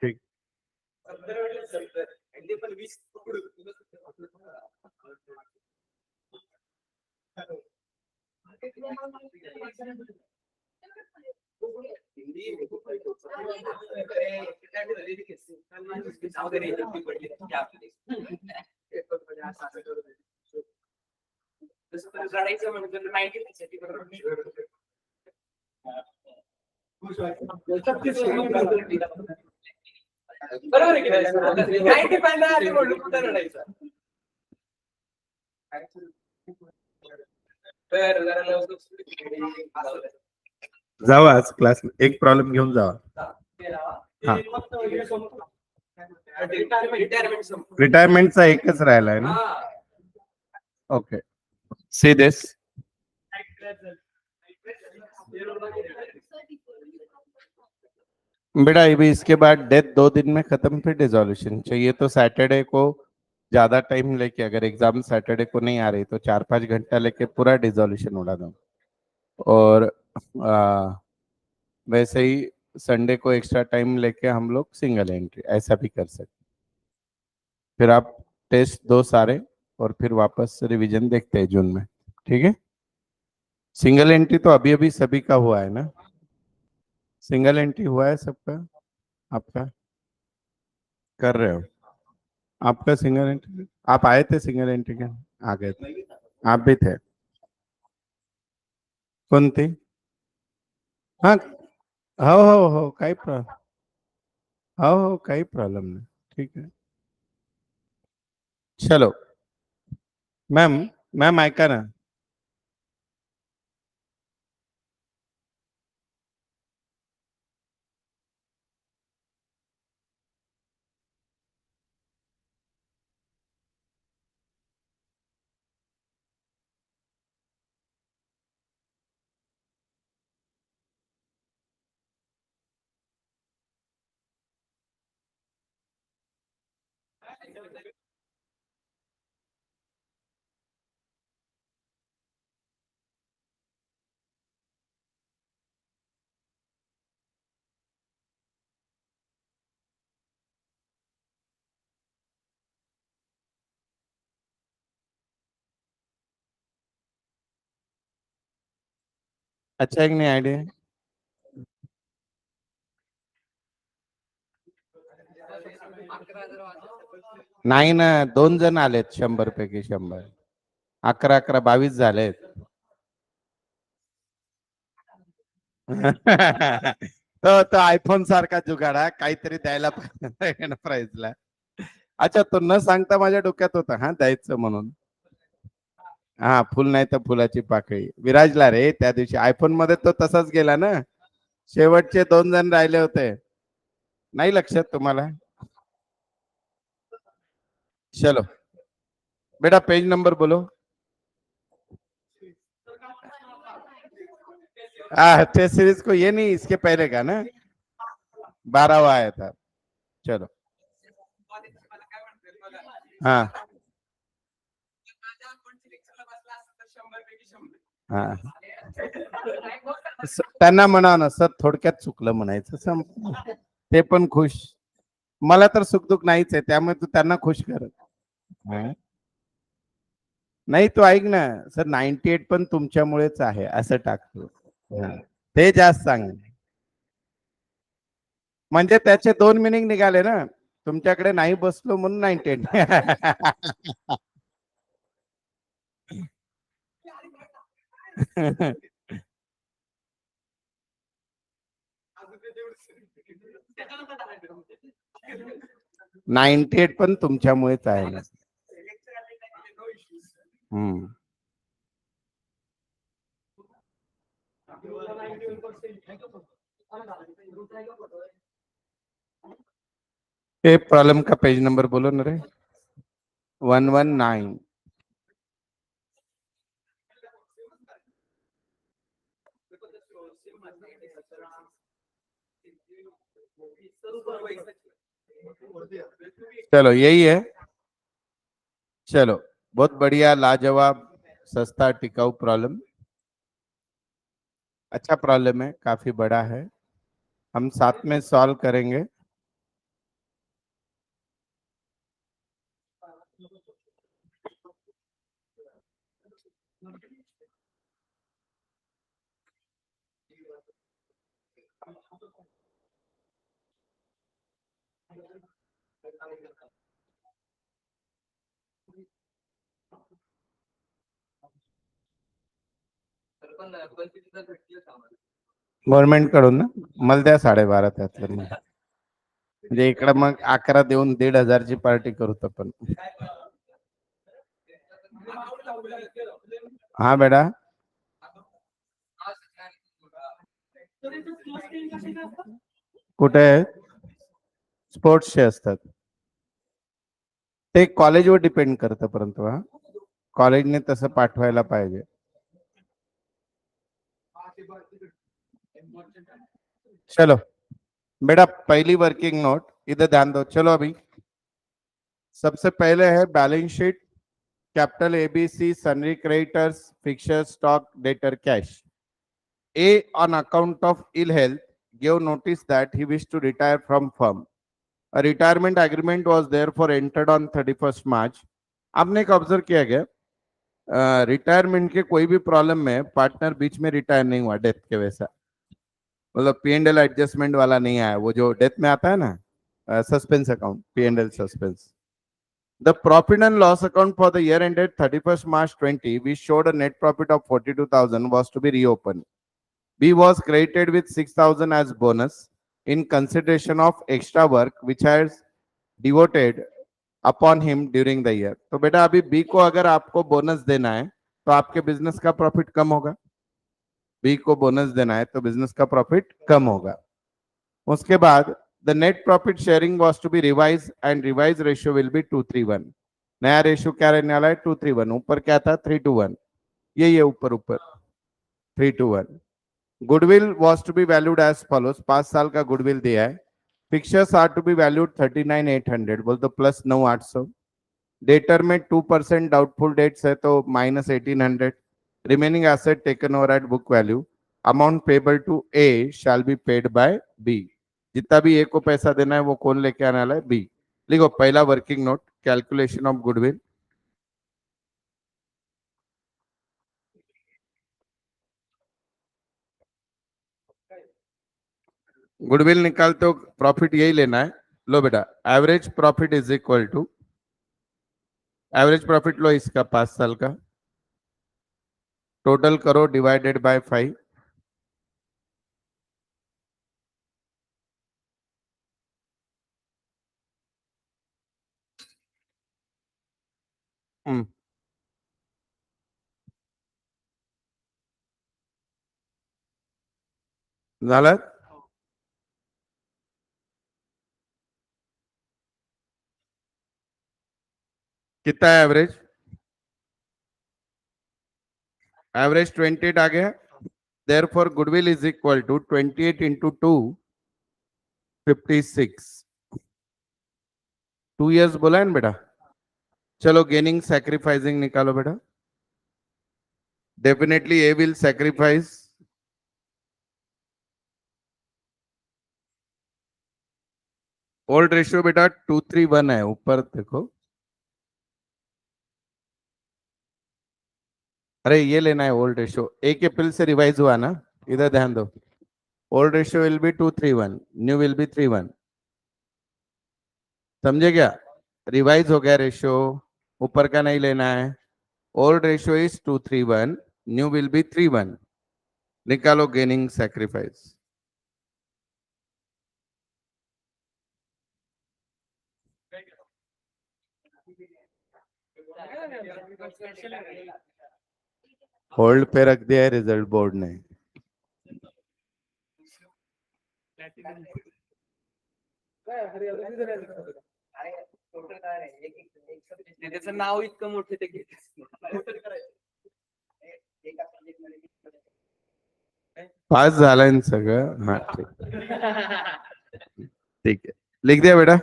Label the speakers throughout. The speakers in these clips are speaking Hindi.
Speaker 1: ठीक.
Speaker 2: बरोबर आहे की नाही? 95 ला आली म्हणून कुठं रडायचं? तर जरा लवकर
Speaker 1: जावा आज क्लास, एक प्रॉब्लेम घेऊन जावा. हा. रिटायरमेंटचा एकच राहिलाय ना. Okay, see this. बेटा अभी इसके बाद डेथ 2 दिन में खत्म, फिर डिसोल्यूशन चाहिए तो सैटरडे को ज्यादा टाइम लेके, अगर एग्जाम सैटरडे को नहीं आ रही तो 4-5 घंटा लेके पूरा डिसोल्यूशन उड़ा दो. और वैसे ही संडे को एक्स्ट्रा टाइम लेके हम लोग सिंगल एंट्री ऐसा भी कर सकते. फिर आप टेस्ट दो सारे और फिर वापस रिवीजन देखते हैं जून में. ठीक है. सिंगल एंट्री तो अभी अभी सभी का हुआ है ना. सिंगल एंट्री हुआ है सबका. आपका कर रहे हो. आपका सिंगल एंट्री, आप आए थे सिंगल एंट्री के, आ गए थे. आप भी थे. कौन थी. हाँ, हो काही प्रॉब्लेम. हो काही प्रॉब्लेम नहीं. ठीक है. चलो मैम, मैम ऐका ना. अच्छा, एक नहीं आयडिया. नाही ना, 2 जण आलेत 100 पैकी 100. 11 22 झालेत. तो आयफोन सारखा जुगाडा काहीतरी द्यायला पाहिजे प्राइजला. अच्छा, तो न सांगता माझ्या डोक्यात होता हा द्यायचं म्हणून. हा, फुल नाही तर फुलाची पाकळी विराजला रे त्या दिवशी आयफोन मध्ये तो तसाच गेला ना. शेवटचे 2 जण राहिले होते. नाही लक्षात तुम्हाला. चलो बेटा, पेज नंबर बोलो. टेस्ट सीरीज को ये नहीं, इसके पहले का ना 12वां आया था. चलो. हाँ हाँ, त्यांना म्हणा ना सर, थोडक्यात चुकलं म्हणायचं. ते पण खुश. मला तर सुखदुःख नाहीच आहे, त्यामुळे तू त्यांना खुश कर. नाही, तू ऐक ना सर, 98 पण तुमच्यामुळेच आहे असं टाकतो. ते जास्त सांग. म्हणजे त्याचे 2 मिनिंग निघाले ना. तुमच्याकडे नाही बसलो म्हणून 98. नाईन्टी 98 पण तुमच्यामुळेच आहे ना. ये प्रॉब्लम का पेज नंबर बोलो ना रे. 119. चलो यही है. चलो, बहुत बढ़िया, लाजवाब, सस्ता, टिकाऊ प्रॉब्लम. अच्छा प्रॉब्लम है, काफी बड़ा है, हम साथ में सॉल्व करेंगे। गव्हर्नमेंट कडून ना, मला द्या 12.5 त्यातलं मग. म्हणजे इकडं मग 11 देऊन 1,500ची पार्टी करू आपण. हा बेटा, कुठे आहेत? स्पोर्ट्सचे असतात ते, कॉलेजवर डिपेंड करतं, परंतु हा कॉलेजने तसं पाठवायला पाहिजे. चलो बेटा, पहली वर्किंग नोट इधर ध्यान दो। चलो अभी सबसे पहले है balance sheet, capital ABC, sundry creditors, fixture, stock, debtor, cash. A, on account of ill health, gave notice that he wished to retire from firm. A retirement agreement was therefore entered on 31st March. आपने एक ऑब्जर्व किया गया, रिटायरमेंट के कोई भी प्रॉब्लम में पार्टनर बीच में रिटायर नहीं हुआ डेथ के वैसा, मतलब P&L एडजस्टमेंट वाला नहीं आया, वो जो डेथ में आता है ना, suspense account, P&L suspense. The profit and loss account for the year ended 31st March 20, which showed a net profit of 42,000, was to be reopened. B was credited with 6,000 as bonus in consideration of extra work which has devoted upon him during the year. तो बेटा अभी B को अगर आपको बोनस देना है तो आपके बिजनेस का प्रॉफिट कम होगा. B को बोनस देना है तो बिजनेस का प्रॉफिट कम होगा. उसके बाद the net profit sharing was to be revised and revised ratio will be 2:3:1. नया रेशियो क्या रहने वाला है? 2:3:1. ऊपर क्या था? 3:1. ये ऊपर ऊपर 3:1. Goodwill was to be valued as follows. 5 साल का गुडविल दिया है. Fixtures are to be valued 39,800, बोल तो प्लस 9,800. डेटर में 2% डाउटफुल डेट्स है तो -1,800. Remaining asset taken over at book value. Amount payable to A shall be paid by B. जितना भी ए को पैसा देना है वो कौन लेके आने वाला है? बी. लिखो पहला working note, calculation of goodwill. Goodwill निकालते हो प्रॉफिट यही लेना है. लो बेटा, average profit is equal to, average profit लो इसका 5 साल का, टोटल करो डिवाइडेड बाय 5. झालं? कितना है एवरेज? एवरेज 28 आ गया. Therefore goodwill is equal to 28 into 2, 56. 2 years बोला है ना बेटा. चलो गेनिंग सैक्रिफाइसिंग निकालो बेटा. Definitely A will sacrifice. Old ratio बेटा 2:3:1 है, ऊपर देखो. अरे ये लेना है ओल्ड रेशियो. एक अप्रैल से रिवाइज हुआ ना, इधर ध्यान दो. Old ratio will be 2:3:1, new will be 3:1. समझे क्या? रिवाइज हो गया रेशियो, ऊपर का नहीं लेना है. Old ratio is 2:3:1, new will be 3:1. निकालो गेनिंग सैक्रिफाइस. होल्ड पे रख दिया है रिजल्ट बोर्ड ने.
Speaker 2: त्याचं नाव इतकं मोठं ते घेत.
Speaker 1: पास झाला ना सगळं. हाँ ठीक है, लिख दिया बेटा.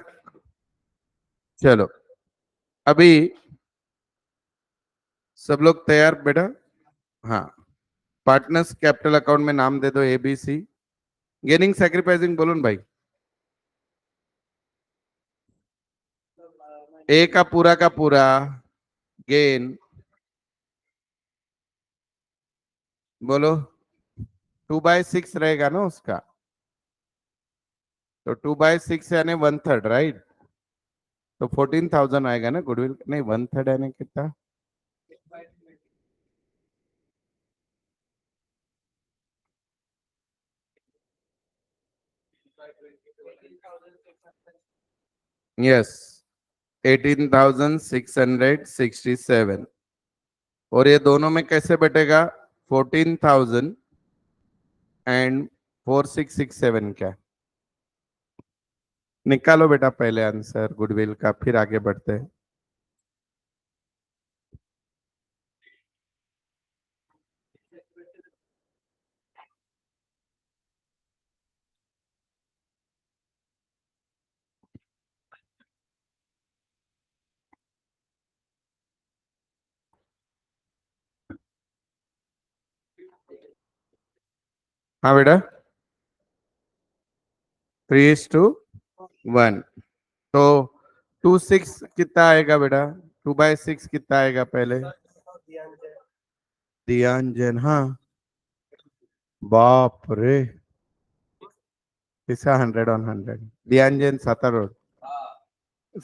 Speaker 1: चलो अभी सब लोग तैयार बेटा? हाँ, पार्टनर्स कैपिटल अकाउंट में नाम दे दो ABC। गेनिंग सैक्रिफाइसिंग बोलो ना भाई। A का पूरा गेन बोलो 2/6 रहेगा ना उसका, तो 2/6 यानी 1/3 राइट, तो 14,000 आएगा ना गुडविल, नहीं 1/3 यानी कितना, यस 18,667। और ये दोनों में कैसे बटेगा, 14,000 एंड 4,667 क्या, निकालो बेटा पहले आंसर गुडविल का, फिर आगे बढ़ते हैं। हाँ बेटा 3:1, तो 2/6 कितना आएगा बेटा, 2/6 कितना आएगा पहले, ध्यान जैन, हाँ बाप रे, इसका 100/100, ध्यान जैन 17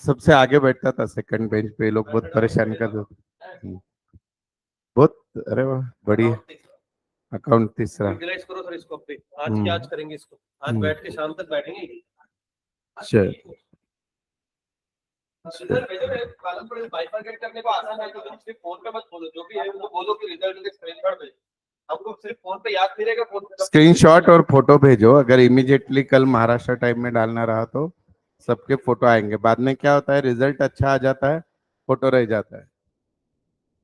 Speaker 1: सबसे आगे बैठता था सेकंड बेंच पे, लोग बहुत परेशान कर दो, बहुत, अरे वाह बढ़िया, अकाउंट तीसरा।
Speaker 2: यूटिलाइज करो सर इसको पे, आज की आज करेंगे इसको, आज बैठ के शाम तक बैठेंगे।
Speaker 1: चल
Speaker 2: सर भेजो कॉलम पर बाइफरकेट करने को आसान है, तो तुम सिर्फ फोन पे मत बोलो, जो भी है वो बोलो कि रिजल्ट के स्क्रीनशॉट भेजो, हमको सिर्फ फोन पे याद नहीं रहेगा, फोन पे
Speaker 1: स्क्रीनशॉट और फोटो भेजो, अगर इमीडिएटली कल महाराष्ट्र टाइम में डालना रहा तो सबके फोटो आएंगे, बाद में क्या होता है रिझल्ट अच्छा आ जाता है, फोटो रह जाता है,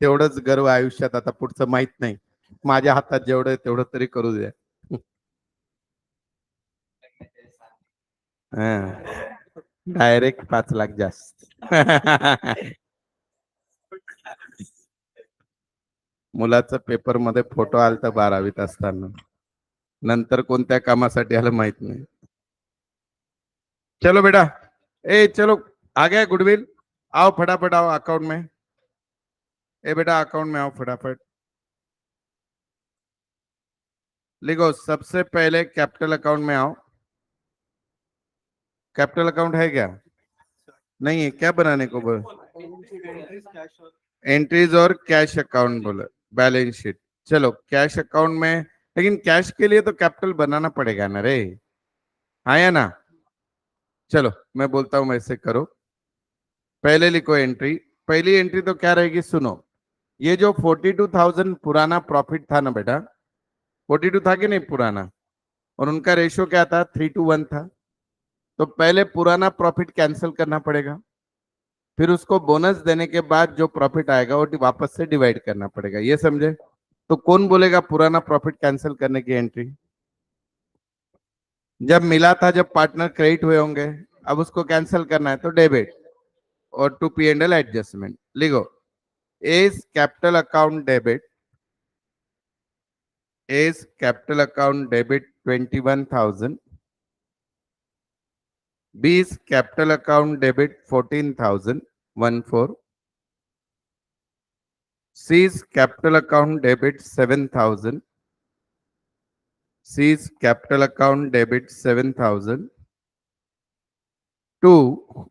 Speaker 1: तेवढंच गर्व आयुष्यात, आता पुढचं माहित नाही, माझ्या हातात जेवढं आहे तेवढं तरी करू द्या। डायरेक्ट 5 लाख जास्त। मुलाचं पेपर मध्ये फोटो आलता 12वीत असताना, नंतर कोणत्या कामासाठी आलं माहित नाही। चलो बेटा, ए चलो आ गया गुडविल, आओ फटाफट आओ अकाउंट में, ए बेटा अकाउंट में आओ फटाफट, लिखो सबसे पहले कैपिटल अकाउंट में आओ, कैपिटल अकाउंट है क्या, नहीं है क्या बनाने को बोल, एंट्रीज और कैश अकाउंट बोलो, बैलेंस शीट, चलो कैश अकाउंट में, लेकिन कैश के लिए तो कैपिटल बनाना पड़ेगा ना रे, हाँ या ना, चलो मैं बोलता हूं वैसे करो, पहले लिखो एंट्री, पहली एंट्री तो क्या रहेगी सुनो, ये जो 42,000 पुराना प्रॉफिट था ना बेटा, 42 था कि नहीं पुराना, और उनका रेशियो क्या था 3:1 था, तो पहले पुराना प्रॉफिट कैंसिल करना पड़ेगा, फिर उसको बोनस देने के बाद जो प्रॉफिट आएगा वो वापस से डिवाइड करना पड़ेगा, ये समझे, तो कौन बोलेगा पुराना प्रॉफिट कैंसिल करने की एंट्री, जब मिला था जब पार्टनर क्रेडिट हुए होंगे, अब उसको कैंसिल करना है तो डेबिट, और टू P&L एडजस्टमेंट लिखो, is capital account debit, is capital account debit 21,000, B is capital account debit 14,000 14, C is capital account debit 7,000, C is capital account debit 7,000, 2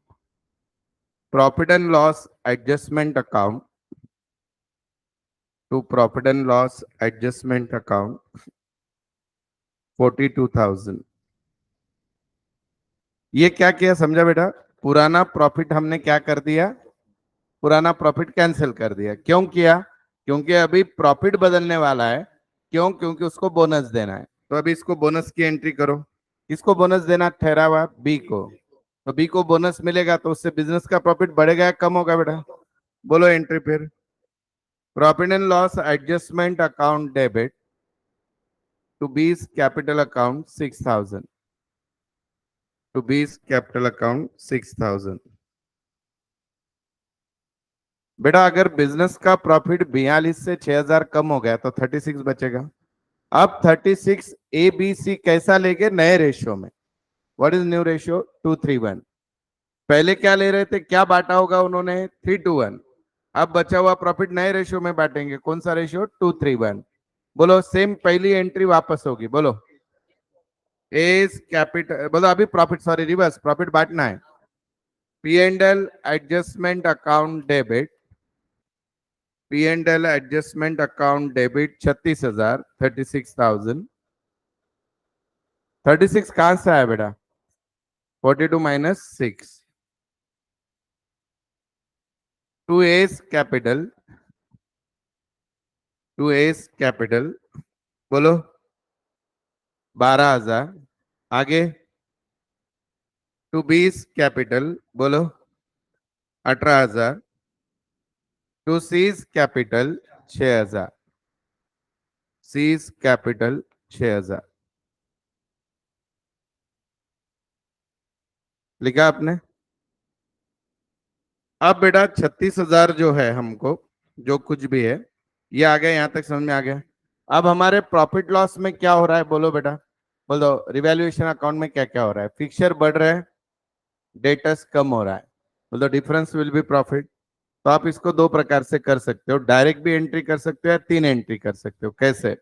Speaker 1: profit and loss adjustment account, to profit and loss adjustment account 42,000, ये क्या किया समझा बेटा, पुराना प्रॉफिट हमने क्या कर दिया, पुराना प्रॉफिट कैंसिल कर दिया, क्यों किया, क्योंकि अभी प्रॉफिट बदलने वाला है, क्यों, क्योंकि उसको बोनस देना है, तो अभी इसको बोनस की एंट्री करो, किसको बोनस देना ठहरा हुआ, बी को, तो बी को बोनस मिलेगा तो उससे बिजनेस का प्रॉफिट बढ़ेगा या कम होगा बेटा, बोलो एंट्री फिर, profit and loss adjustment account debit to B's capital account 6,000, to B's capital account 6,000, बेटा अगर बिजनेस का प्रॉफिट 42 से 6,000 कम हो गया तो 36 बचेगा, अब 36 ABC कैसा लेंगे नए रेशियो में? What is new ratio? 2:3:1। पहले क्या ले रहे थे, क्या बांटा होगा उन्होंने? 3:1। अब बचा हुआ प्रॉफिट नए रेशियो में बांटेंगे, कौन सा रेशियो? 2:3:1। बोलो सेम पहली एंट्री वापस होगी, बोलो एज कैपिटल, बोलो अभी प्रॉफिट, सॉरी रिवर्स, प्रॉफिट बांटना है। P&L adjustment account debit, P&L adjustment account debit 36,000, 36,000। 36 कहां से आया बेटा? 42 minus 6। 2A's capital, 2A's capital बोलो 12,000। आगे 2B's कैपिटल बोलो 18,000। 2C's capital 6,000। C's capital 6,000। लिखा आपने? अब बेटा 36,000 जो है हमको, जो कुछ भी है ये आ गया, यहां तक समझ में आ गया। अब हमारे प्रॉफिट लॉस में क्या हो रहा है बोलो बेटा, बोलो रिवैल्यूएशन अकाउंट में क्या क्या हो रहा है? फिक्सचर बढ़ रहे हैं, डेटर्स कम हो रहा है, बोलो डिफरेंस विल बी प्रॉफिट। तो आप इसको दो प्रकार से कर सकते हो, डायरेक्ट भी एंट्री कर सकते हो या तीन एंट्री कर सकते हो। कैसे?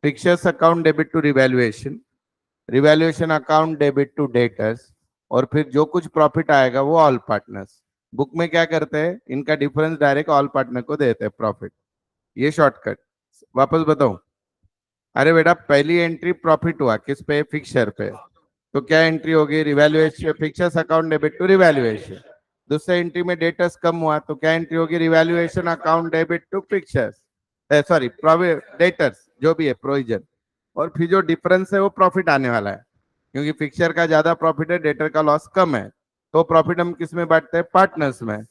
Speaker 1: Fixtures account debit to revaluation, revaluation account debit to debtors, और फिर जो कुछ प्रॉफिट आएगा वो ऑल पार्टनर्स। बुक में क्या करते हैं, इनका डिफरेंस डायरेक्ट ऑल पार्टनर को देते हैं प्रॉफिट। ये शॉर्टकट। वापस बताऊं? अरे बेटा पहली एंट्री प्रॉफिट हुआ किस पे? फिक्सर पे। तो क्या एंट्री होगी? Revaluation, fixtures account debit to revaluation. दूसरे एंट्री में डेटर्स कम हुआ तो क्या एंट्री होगी? Revaluation account debit to fixtures, sorry debtors, जो भी है प्रोविजन। और फिर जो डिफरेंस है वो प्रॉफिट आने वाला है, क्योंकि फिक्सर का ज्यादा प्रॉफिट है, डेटर का लॉस कम है। तो प्रॉफिट हम किस में बांटते हैं? पार्टनर्स में।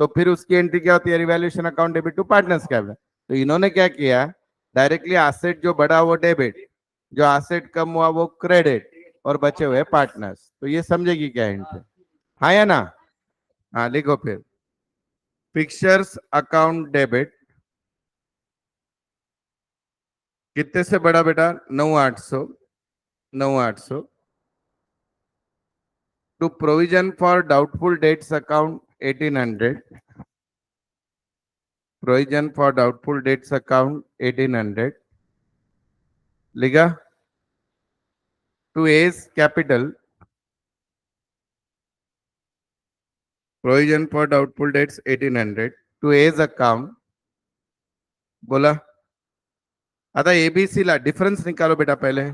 Speaker 1: तो फिर उसकी एंट्री क्या होती है? Revaluation account debit to partners capital. तो इन्होंने क्या किया, डायरेक्टली एसेट जो बढ़ा वो डेबिट, जो एसेट कम हुआ वो क्रेडिट, और बचे हुए पार्टनर्स। तो ये समझेगी क्या एंट्री? हाँ या ना? हाँ लिखो फिर। फिक्सर्स अकाउंट डेबिट कितने से बढ़ा बेटा? 9,800, 9,800 to provision for doubtful debts account 1,800, provision for doubtful debts account 1,800। लिखा? To A's capital, provision for doubtful debts 1,800 to A's account. बोला आता एबीसी ला डिफरेंस निकालो बेटा पहले।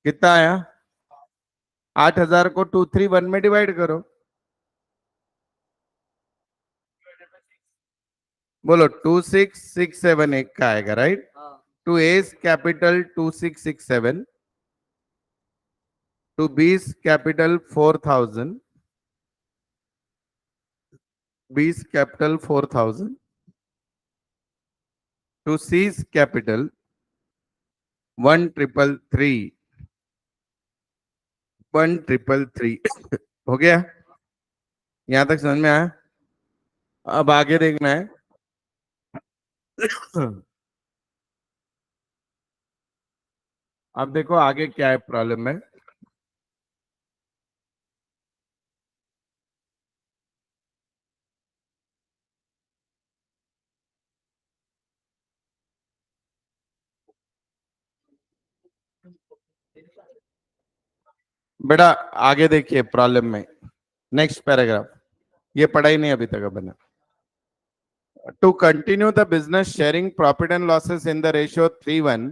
Speaker 1: कितना आया? 8,000 को 2:3:1 में डिवाइड करो। बोलो 26,671 एक का आएगा, right? To A's capital 2667, to B's capital 4,000, B's capital 4,000, to seize capital 1,333, 1,333। हो गया? यहां तक समझ में आया? अब आगे देखना है। अब देखो आगे क्या है प्रॉब्लम में। बेटा आगे देखिए प्रॉब्लम में, नेक्स्ट पैराग्राफ, ये पढ़ा ही नहीं अभी तक अपन ने। To continue the business sharing profit and losses in the ratio 3:1,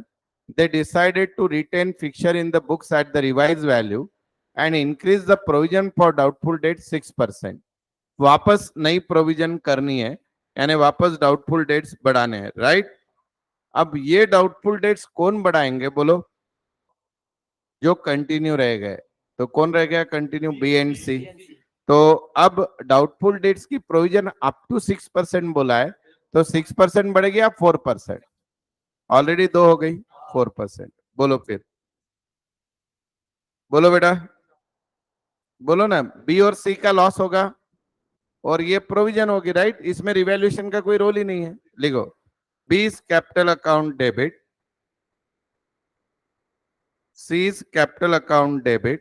Speaker 1: they decided to retain fixture in the books at the revised value and increase the provision for doubtful debts 6%. वापस नई प्रोविजन करनी है, यानी वापस डाउटफुल डेट्स बढ़ाने हैं, राइट? अब ये डाउटफुल डेट्स कौन बढ़ाएंगे बोलो? जो कंटिन्यू रह गए। तो कौन रह गया कंटिन्यू? बी एंड सी। तो अब डाउटफुल डेट्स की प्रोविजन अप टू 6% बोला है, तो 6% बढ़ेगी या 4%? ऑलरेडी दो हो गई, 4%। बोलो फिर, बोलो बेटा, बोलो ना। बी और सी का लॉस होगा और ये प्रोविजन होगी, राइट? इसमें रिवैल्यूएशन का कोई रोल ही नहीं है। लिखो 20 capital account debit C's capital account debit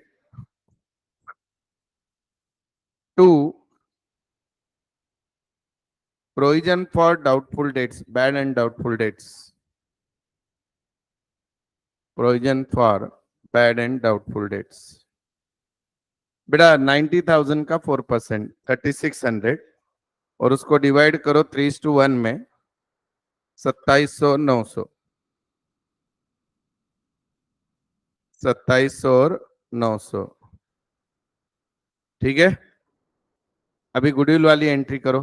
Speaker 1: to provision for doubtful debts, bad and doubtful debts. Provision for bad and doubtful debts. बेटा 90,000 का 4%, 3600, और उसको डिवाइड करो 3:1 में, 2700, 900, 2700 और 900, ठीक है। अभी गुडविल वाली एंट्री करो,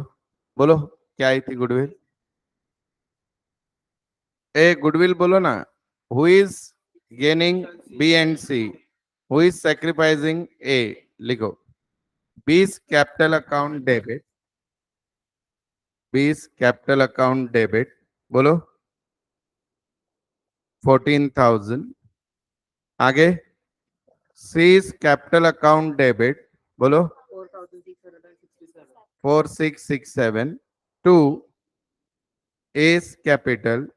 Speaker 1: बोलो क्या आई थी गुडविल? ए गुडविल बोलो ना। Who is gaining B and C, who is sacrificing A, लिखो। B's capital account debit, B's capital account debit, बोलो 14,000। आगे सीज कैपिटल अकाउंट डेबिट, बोलो 4667 टू एस कैपिटल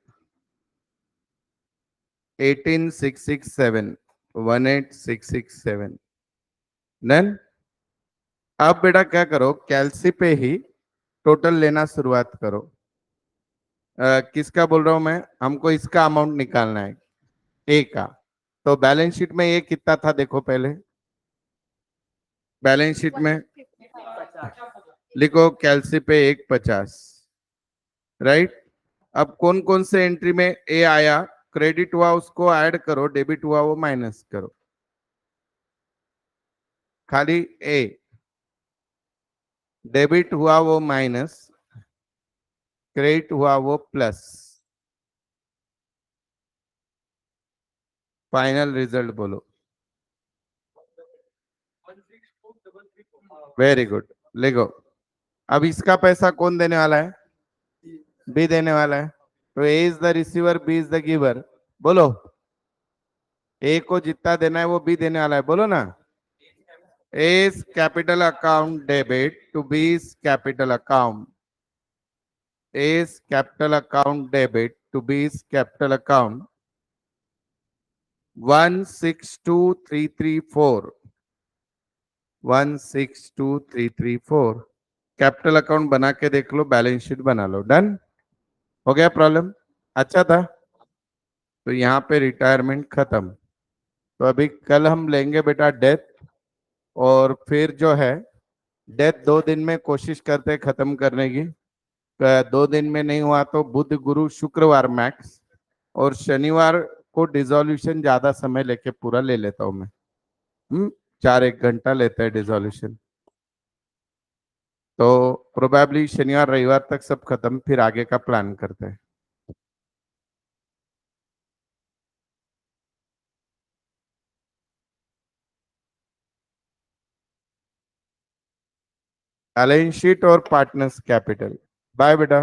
Speaker 1: 18667, 18667। डन। अब बेटा क्या करो, कैलसी पे ही टोटल लेना शुरुआत करो। किसका बोल रहा हूं मैं? हमको इसका अमाउंट निकालना है, ए का। तो बैलेंस शीट में ये कितना था देखो पहले, बैलेंस शीट में लिखो कैलसी पे 150, राइट। अब कौन कौन से एंट्री में ए आया, क्रेडिट हुआ उसको ऐड करो, डेबिट हुआ वो माइनस करो, खाली ए। डेबिट हुआ वो माइनस, क्रेडिट हुआ वो प्लस। फाइनल रिजल्ट बोलो। वेरी गुड, लिखो। अब इसका पैसा कौन देने वाला है? बी देने वाला है। तो A is the receiver, B is the giver, बोलो। ए को जितना देना है वो बी देने वाला है, बोलो ना। ए's capital account debit to B's capital account. A's capital account debit to B's capital account. 162334, 162334। Capital account बना के देख लो, बैलेंस शीट बना लो। डन हो गया? प्रॉब्लम अच्छा था। तो यहाँ पे रिटायरमेंट खत्म। तो अभी कल हम लेंगे बेटा डेथ, और फिर जो है डेथ 2 दिन में कोशिश करते हैं खत्म करने की। 2 दिन में नहीं हुआ तो बुध गुरु शुक्रवार मैक्स, और शनिवार को डिसोल्यूशन ज्यादा समय लेके पूरा ले लेता हूं मैं। 4-1 घंटा लेता है डिसोल्यूशन। तो प्रोबेबली शनिवार रविवार तक सब खत्म, फिर आगे का प्लान करते हैं। बैलेंस शीट और पार्टनर्स कैपिटल। बाय बेटा।